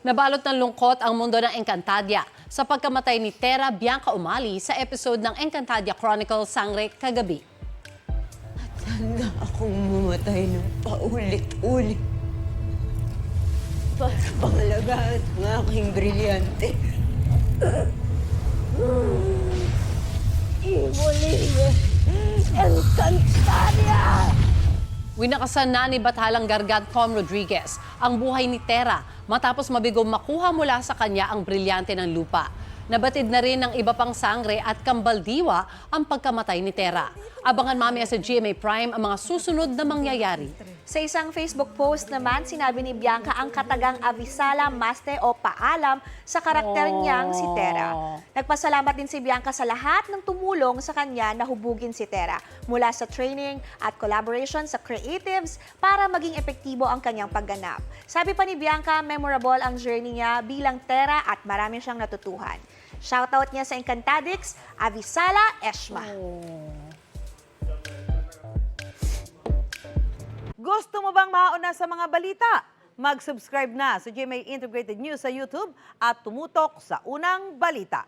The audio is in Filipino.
Nabalot ng lungkot ang mundo ng Encantadia sa pagkamatay ni Tera Bianca Umali sa episode ng Encantadia Chronicles Sangre kagabi. Handa akong mamatay ng paulit-ulit para pangalagaan ang aking brilyante. Bolivia, Encantadia! Winakasan na ni Batalang Gargat Com Rodriguez ang buhay ni Tera matapos mabigong makuha mula sa kanya ang brilyante ng lupa. Nabatid na rin ng iba pang sangre at kambaldiwa ang pagkamatay ni Tera. Abangan mamaya sa GMA Prime ang mga susunod na mangyayari. Sa isang Facebook post naman, sinabi ni Bianca ang katagang avisala maste o paalam sa karakter niyang si Tera. Nagpasalamat din si Bianca sa lahat ng tumulong sa kanya na hubugin si Tera mula sa training at collaboration sa creatives para maging epektibo ang kanyang pagganap. Sabi pa ni Bianca, memorable ang journey niya bilang Tera at marami siyang natutuhan. Shoutout niya sa Encantadix, Avisala Eshma. Gusto mo bang mauna sa mga balita? Mag-subscribe na sa GMA Integrated News sa YouTube at tumutok sa unang balita.